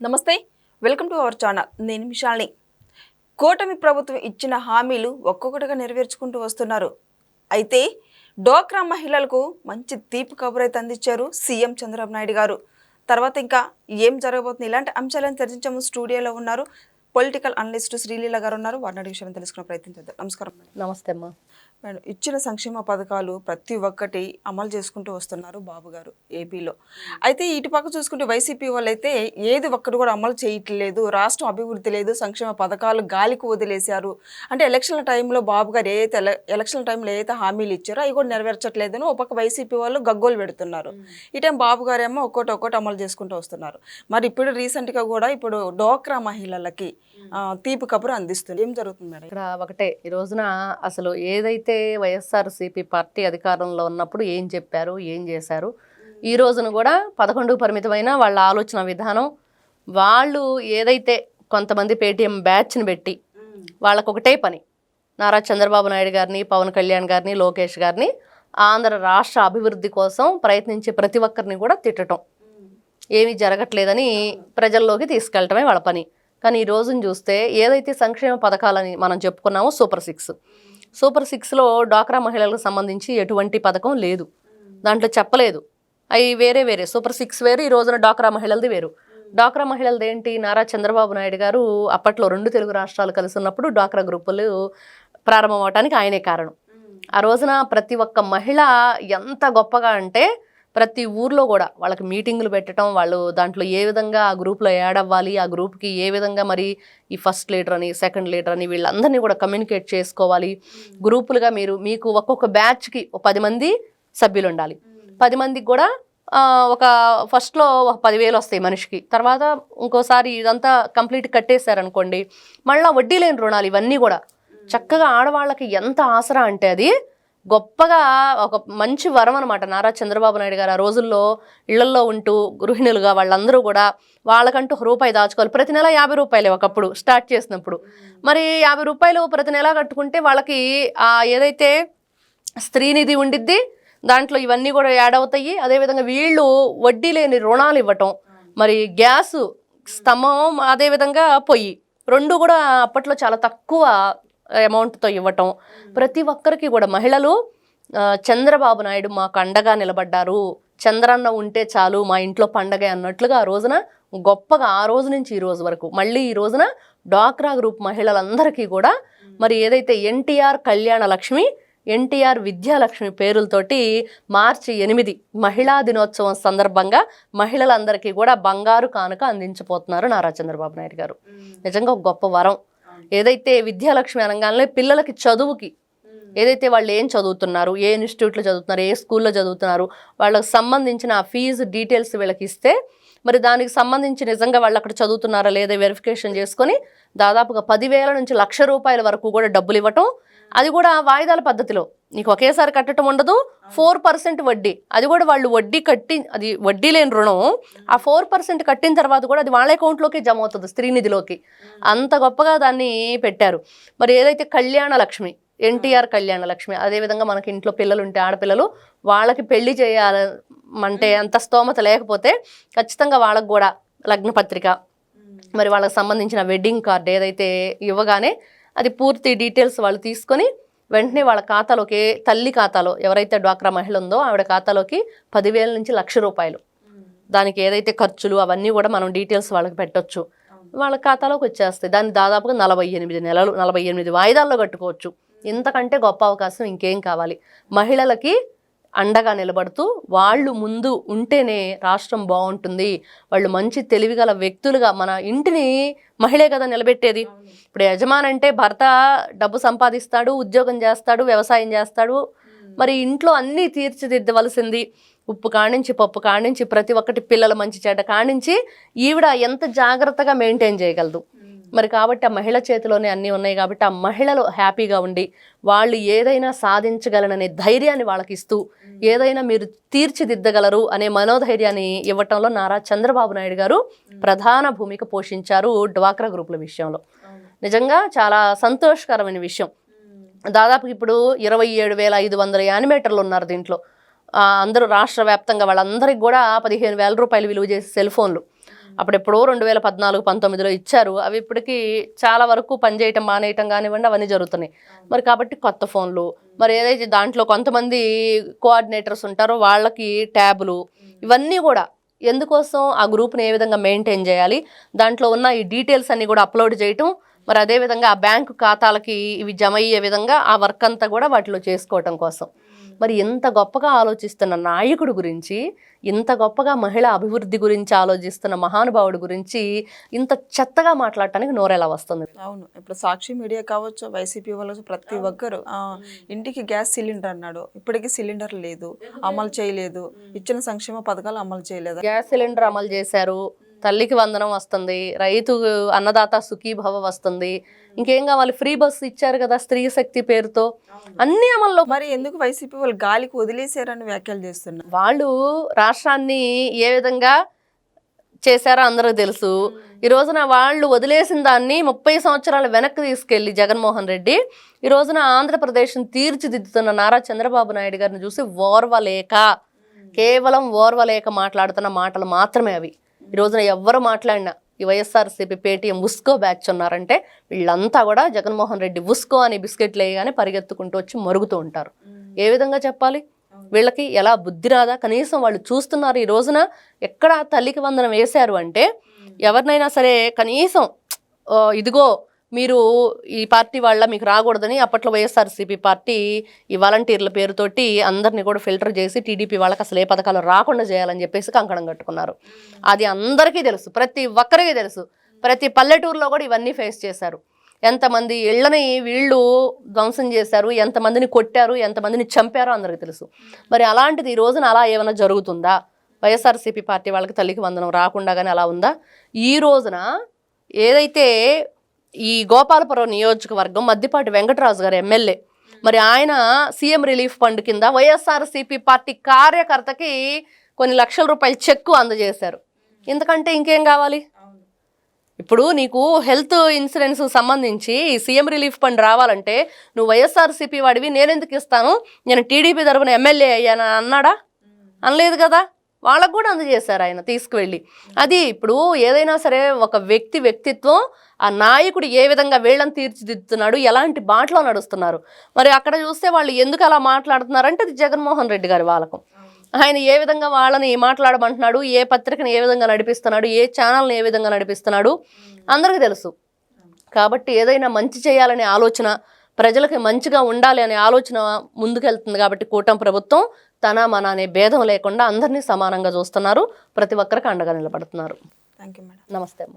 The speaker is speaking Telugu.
నమస్తే, వెల్కమ్ టు అవర్ ఛానల్. నేను మిషాల్ని. కూటమి ప్రభుత్వం ఇచ్చిన హామీలు ఒక్కొక్కటిగా నెరవేర్చుకుంటూ వస్తున్నారు. అయితే డోక్రా మహిళలకు మంచి తీపి కబురైతే అందించారు సీఎం చంద్రబాబు నాయుడు గారు. తర్వాత ఇంకా ఏం జరగబోతుంది, ఇలాంటి అంశాలను చర్చించాము. స్టూడియోలో ఉన్నారు పొలిటికల్ అనలిస్ట్ శ్రీలీల గారు ఉన్నారు. వారిని అడిగే విషయం తెలుసుకునే ప్రయత్నం చేద్దాం. నమస్కారం మేడం. నమస్తే అమ్మా. మేడం, ఇచ్చిన సంక్షేమ పథకాలు ప్రతి ఒక్కటి అమలు చేసుకుంటూ వస్తున్నారు బాబు గారు ఏపీలో. అయితే ఇటుపక్క చూసుకుంటే వైసీపీ వాళ్ళు అయితే ఏది ఒక్కటి కూడా అమలు చేయట్లేదు, రాష్ట్రం అభివృద్ధి లేదు, సంక్షేమ పథకాలు గాలికి వదిలేశారు. అంటే ఎలక్షన్ల టైంలో బాబు గారు ఎలక్షన్ల టైంలో ఏదైతే హామీలు ఇచ్చారో అవి కూడా నెరవేర్చట్లేదని ఒక పక్క వైసీపీ వాళ్ళు గగ్గోలు పెడుతున్నారు. ఈ టైం బాబు గారు ఏమో ఒక్కొక్కటి అమలు చేసుకుంటూ వస్తున్నారు. మరి ఇప్పుడు రీసెంట్గా కూడా ఇప్పుడు డోక్రా మహిళలకి తీపి కబురు అందిస్తుంది. ఏం జరుగుతుంది మేడం? ఇక్కడ ఒకటే, ఈ రోజున అసలు ఏదైతే వైఎస్ఆర్సీపీ పార్టీ అధికారంలో ఉన్నప్పుడు ఏం చెప్పారు, ఏం చేశారు, ఈ రోజున కూడా 11 పరిమితమైన వాళ్ళ ఆలోచన విధానం, వాళ్ళు ఏదైతే కొంతమంది పేటీఎం బ్యాచ్ని పెట్టి వాళ్ళకు ఒకటే పని, నారా చంద్రబాబు నాయుడు గారిని, పవన్ కళ్యాణ్ గారిని, లోకేష్ గారిని ఆంధ్ర రాష్ట్ర అభివృద్ధి కోసం ప్రయత్నించే ప్రతి ఒక్కరిని కూడా తిట్టడం, ఏమీ జరగట్లేదని ప్రజల్లోకి తీసుకెళ్ళటమే వాళ్ళ పని. కానీ ఈ రోజును చూస్తే ఏదైతే సంక్షేమ పథకాలని మనం చెప్పుకున్నామో సూపర్ సిక్స్లో డ్వాక్రా మహిళలకు సంబంధించి ఎటువంటి పథకం లేదు, దాంట్లో చెప్పలేదు. అవి వేరే సూపర్ 6 వేరు, ఈ రోజున డ్వాక్రా మహిళలది వేరు. డ్వాక్రా మహిళలది ఏంటి, నారా చంద్రబాబు నాయుడు గారు అప్పట్లో 2 తెలుగు రాష్ట్రాలు కలిసి ఉన్నప్పుడు డ్వాక్రా గ్రూపులు ప్రారంభం అవడానికి ఆయనే కారణం. ఆ రోజున ప్రతి ఒక్క మహిళ ఎంత గొప్పగా అంటే ప్రతి ఊర్లో కూడా వాళ్ళకి మీటింగులు పెట్టడం, వాళ్ళు దాంట్లో ఏ విధంగా ఆ గ్రూప్లో యాడ్ అవ్వాలి, ఆ గ్రూప్కి ఏ విధంగా మరి ఈ ఫస్ట్ లీడర్ అని, సెకండ్ లీడర్ అని వీళ్ళందరినీ కూడా కమ్యూనికేట్ చేసుకోవాలి. గ్రూపులుగా మీకు ఒక్కొక్క బ్యాచ్కి 10 మంది సభ్యులు ఉండాలి. 10 మందికి కూడా ఒక ఫస్ట్లో 10,000 వస్తాయి మనిషికి. తర్వాత ఇంకోసారి ఇదంతా కంప్లీట్ కట్టేశారనుకోండి, మళ్ళీ వడ్డీ లేని రుణాలు, ఇవన్నీ కూడా చక్కగా ఆడవాళ్ళకి ఎంత ఆసరా అంటే అది గొప్పగా ఒక మంచి వరం అనమాట. నారా చంద్రబాబు నాయుడు గారు ఆ రోజుల్లో ఇళ్లల్లో ఉంటూ గృహిణులుగా వాళ్ళందరూ కూడా వాళ్ళకంటూ ₹1 దాచుకోవాలి. ప్రతి నెల ₹50 ఒకప్పుడు స్టార్ట్ చేసినప్పుడు. మరి ₹50 ప్రతి నెల కట్టుకుంటే వాళ్ళకి ఏదైతే స్త్రీనిధి ఉండిద్ది, దాంట్లో ఇవన్నీ కూడా యాడ్ అవుతాయి. అదేవిధంగా వీళ్ళు వడ్డీ లేని రుణాలు ఇవ్వటం, మరి గ్యాసు స్తంభం, అదేవిధంగా పొయ్యి, 2 కూడా అప్పట్లో చాలా తక్కువ అమౌంట్తో ఇవ్వటం. ప్రతి ఒక్కరికి కూడా మహిళలు చంద్రబాబు నాయుడు మాకు అండగా నిలబడ్డారు, చంద్రన్న ఉంటే చాలు మా ఇంట్లో పండగ అన్నట్లుగా ఆ రోజున గొప్పగా, ఆ రోజు నుంచి ఈ రోజు వరకు మళ్ళీ ఈ రోజున డ్వాక్రా గ్రూప్ మహిళలందరికీ కూడా మరి ఏదైతే ఎన్టీఆర్ కళ్యాణ లక్ష్మి, ఎన్టీఆర్ విద్యాలక్ష్మి పేరులతోటి March 8 మహిళా దినోత్సవం సందర్భంగా మహిళలందరికీ కూడా బంగారు కానుక అందించబోతున్నారు నారా చంద్రబాబు నాయుడు గారు. నిజంగా ఒక గొప్ప వరం. ఏదైతే విద్యాలక్ష్మి అనగానే పిల్లలకి చదువుకి ఏదైతే వాళ్ళు ఏం చదువుతున్నారు, ఏ ఇన్స్టిట్యూట్లో చదువుతున్నారు, ఏ స్కూల్లో చదువుతున్నారు, వాళ్ళకి సంబంధించిన ఫీజు డీటెయిల్స్ వీళ్ళకి ఇస్తే మరి దానికి సంబంధించి నిజంగా వాళ్ళు అక్కడ చదువుతున్నారా లేదా వెరిఫికేషన్ చేసుకొని దాదాపుగా 10,000 నుంచి ₹1,00,000 వరకు కూడా డబ్బులు ఇవ్వటం. అది కూడా వాయిదాల పద్ధతిలో, నీకు ఒకేసారి కట్టడం ఉండదు. 4% వడ్డీ, అది కూడా వాళ్ళు వడ్డీ కట్టి, అది వడ్డీ లేని రుణం. ఆ 4% కట్టిన తర్వాత కూడా అది వాళ్ళ అకౌంట్లోకి జమ అవుతుంది, స్త్రీనిధిలోకి. అంత గొప్పగా దాన్ని పెట్టారు. మరి ఏదైతే కళ్యాణ లక్ష్మి, ఎన్టీఆర్ కళ్యాణ లక్ష్మి, అదేవిధంగా మనకి ఇంట్లో పిల్లలు ఉంటే ఆడపిల్లలు వాళ్ళకి పెళ్లి చేయాలంటే అంత స్తోమత లేకపోతే ఖచ్చితంగా వాళ్ళకు కూడా లగ్నపత్రిక, మరి వాళ్ళకి సంబంధించిన వెడ్డింగ్ కార్డ్ ఏదైతే ఇవ్వగానే అది పూర్తి డీటెయిల్స్ వాళ్ళు తీసుకొని వెంటనే వాళ్ళ ఖాతాలోకి, తల్లి ఖాతాలో ఎవరైతే డ్వాక్రా మహిళ ఉందో ఆవిడ ఖాతాలోకి 10,000 నుంచి ₹1,00,000, దానికి ఏదైతే ఖర్చులు అవన్నీ కూడా మనం డీటెయిల్స్ వాళ్ళకి పెట్టొచ్చు, వాళ్ళ ఖాతాలోకి వచ్చేస్తాయి. దాన్ని దాదాపుగా 48 నెలలు, 48 వాయిదాల్లో కట్టుకోవచ్చు. ఇంతకంటే గొప్ప అవకాశం ఇంకేం కావాలి? మహిళలకి అండగా నిలబడుతూ వాళ్ళు ముందు ఉంటేనే రాష్ట్రం బాగుంటుంది. వాళ్ళు మంచి తెలివిగల వ్యక్తులుగా, మన ఇంటిని మహిళే కదా నిలబెట్టేది. ఇప్పుడు యజమాని అంటే భర్త డబ్బు సంపాదిస్తాడు, ఉద్యోగం చేస్తాడు, వ్యవసాయం చేస్తాడు, మరి ఇంట్లో అన్నీ తీర్చిదిద్దవలసింది. ఉప్పు కానించి పప్పు కానించి ప్రతి ఒక్కటి, పిల్లల మంచి చెడ్డ కానించి ఈవిడ ఎంత జాగ్రత్తగా మెయింటైన్ చేయగలదు. మరి కాబట్టి ఆ మహిళ చేతిలోనే అన్నీ ఉన్నాయి. కాబట్టి ఆ మహిళలు హ్యాపీగా ఉండి వాళ్ళు ఏదైనా సాధించగలననే ధైర్యాన్ని వాళ్ళకి ఇస్తూ, ఏదైనా మీరు తీర్చిదిద్దగలరు అనే మనోధైర్యాన్ని ఇవ్వటంలో నారా చంద్రబాబు నాయుడు గారు ప్రధాన భూమిక పోషించారు డ్వాక్రా గ్రూపుల విషయంలో. నిజంగా చాలా సంతోషకరమైన విషయం. దాదాపు ఇప్పుడు 27,500 యానిమేటర్లు ఉన్నారు దీంట్లో. అందరూ రాష్ట్ర వ్యాప్తంగా వాళ్ళందరికీ కూడా ₹15,000 విలువ చేసే సెల్ ఫోన్లు. అప్పుడు ఎప్పుడో 2014-19లో ఇచ్చారు. అవి ఇప్పటికీ చాలా వరకు పనిచేయటం మానేయటం కానివ్వండి అవన్నీ జరుగుతున్నాయి. మరి కాబట్టి కొత్త ఫోన్లు, మరి ఏదైతే దాంట్లో కొంతమంది కోఆర్డినేటర్స్ ఉంటారో వాళ్ళకి ట్యాబులు, ఇవన్నీ కూడా ఎందుకోసం ఆ గ్రూప్ని ఏ విధంగా మెయింటైన్ చేయాలి, దాంట్లో ఉన్న ఈ డీటెయిల్స్ అన్ని కూడా అప్లోడ్ చేయటం, మరి అదేవిధంగా ఆ బ్యాంకు ఖాతాలకి ఇవి జమ అయ్యే విధంగా ఆ వర్క్ అంతా కూడా వాటిలో చేసుకోవటం కోసం. మరి ఇంత గొప్పగా ఆలోచిస్తున్న నాయకుడు గురించి, ఇంత గొప్పగా మహిళా అభివృద్ధి గురించి ఆలోచిస్తున్న మహానుభావుడి గురించి ఇంత చెత్తగా మాట్లాడటానికి నోరెలా వస్తుంది? అవును, ఇప్పుడు సాక్షి మీడియా కావచ్చు, వైసీపీ వాళ్ళు ప్రతి ఒక్కరు ఇంటికి గ్యాస్ సిలిండర్ అన్నాడు, ఇప్పటికీ సిలిండర్ లేదు, అమలు చేయలేదు, ఇచ్చిన సంక్షేమ పథకాలు అమలు చేయలేదు. గ్యాస్ సిలిండర్ అమలు చేశారు, తల్లికి వందనం వస్తుంది, రైతు అన్నదాత సుఖీభవ వస్తుంది, ఇంకేం కావాలి, ఫ్రీ బస్సు ఇచ్చారు కదా స్త్రీ శక్తి పేరుతో, అన్ని అమల్లో. మరి ఎందుకు వైసీపీ వాళ్ళు గాలికి వదిలేశారని వ్యాఖ్యలు చేస్తున్నారు? వాళ్ళు రాష్ట్రాన్ని ఏ విధంగా చేశారో అందరికీ తెలుసు. ఈ రోజున వాళ్ళు వదిలేసిన దాన్ని 30 సంవత్సరాల వెనక్కి తీసుకెళ్లి జగన్మోహన్ రెడ్డి ఈ రోజున ఆంధ్రప్రదేశ్ని తీర్చిదిద్దుతున్న నారా చంద్రబాబు నాయుడు గారిని చూసి ఓర్వలేక, కేవలం ఓర్వలేక మాట్లాడుతున్న మాటలు మాత్రమే అవి. ఈ రోజున ఎవ్వరు మాట్లాడినా ఈ వైఎస్ఆర్సీపీ పేటీఎం ఉస్కో బ్యాచ్ ఉన్నారంటే వీళ్ళంతా కూడా జగన్మోహన్ రెడ్డి ఉస్కో అని బిస్కెట్లు వేయగానే పరిగెత్తుకుంటూ వచ్చి మరుగుతూ ఉంటారు. ఏ విధంగా చెప్పాలి? వీళ్ళకి ఎలా బుద్ధి రాదా? కనీసం వాళ్ళు చూస్తున్నారు. ఈ రోజున ఎక్కడ తల్లికి వందనం వేశారు అంటే ఎవరినైనా సరే కనీసం ఇదిగో మీరు ఈ పార్టీ వాళ్ళ మీకు రాకూడదని అప్పట్లో వైఎస్ఆర్సీపీ పార్టీ ఈ వాలంటీర్ల పేరుతోటి అందరినీ కూడా ఫిల్టర్ చేసి టీడీపీ వాళ్ళకి అసలు ఏ పథకాలు రాకుండా చేయాలని చెప్పేసి కంకణం కట్టుకున్నారు. అది అందరికీ తెలుసు, ప్రతి ఒక్కరికి తెలుసు. ప్రతి పల్లెటూరులో కూడా ఇవన్నీ ఫేస్ చేశారు. ఎంతమంది ఇళ్లని వీళ్ళు ధ్వంసం చేశారు, ఎంతమందిని కొట్టారు, ఎంతమందిని చంపారో అందరికీ తెలుసు. మరి అలాంటిది ఈ రోజున అలా ఏమైనా జరుగుతుందా? వైఎస్ఆర్సీపీ పార్టీ వాళ్ళకి తల్లికి వందనం రాకుండా కానీ అలా ఉందా? ఈ రోజున ఏదైతే ఈ గోపాలపురం నియోజకవర్గం మద్దిపాటి వెంకటరాజు గారు ఎమ్మెల్యే, మరి ఆయన సీఎం రిలీఫ్ ఫండ్ కింద వైఎస్ఆర్సీపీ పార్టీ కార్యకర్తకి కొన్ని లక్షల రూపాయల చెక్కు అందజేశారు. ఇంతకంటే ఇంకేం కావాలి? ఇప్పుడు నీకు హెల్త్ ఇన్సూరెన్స్ సంబంధించి సీఎం రిలీఫ్ ఫండ్ రావాలంటే నువ్వు వైఎస్ఆర్సీపీ వాడివి, నేనెందుకు ఇస్తాను, నేను టీడీపీ తరఫున ఎమ్మెల్యే అయ్యాను అన్నాడా? అనలేదు కదా. వాళ్ళకు కూడా అందజేశారు ఆయన తీసుకువెళ్ళి. అది ఇప్పుడు ఏదైనా సరే ఒక వ్యక్తిత్వం, ఆ నాయకుడు ఏ విధంగా వీళ్ళని తీర్చిదిద్దుతున్నాడు, ఎలాంటి బాటలో నడుస్తున్నారు. మరి అక్కడ చూస్తే వాళ్ళు ఎందుకు అలా మాట్లాడుతున్నారంటే అది జగన్మోహన్ రెడ్డి గారి వాలకం. ఆయన ఏ విధంగా వాళ్ళని మాట్లాడమంటున్నాడు, ఏ పత్రికను ఏ విధంగా నడిపిస్తున్నాడు, ఏ ఛానల్ని ఏ విధంగా నడిపిస్తున్నాడు అందరికీ తెలుసు. కాబట్టి ఏదైనా మంచి చేయాలనే ఆలోచన, ప్రజలకి మంచిగా ఉండాలి అనే ఆలోచన ముందుకెళ్తుంది. కాబట్టి కూటమి ప్రభుత్వం తన మన అనే భేదం లేకుండా అందరినీ సమానంగా చూస్తున్నారు, ప్రతి ఒక్కరికి అండగా నిలబడుతున్నారు. Thank you madam. నమస్తే అమ్మ.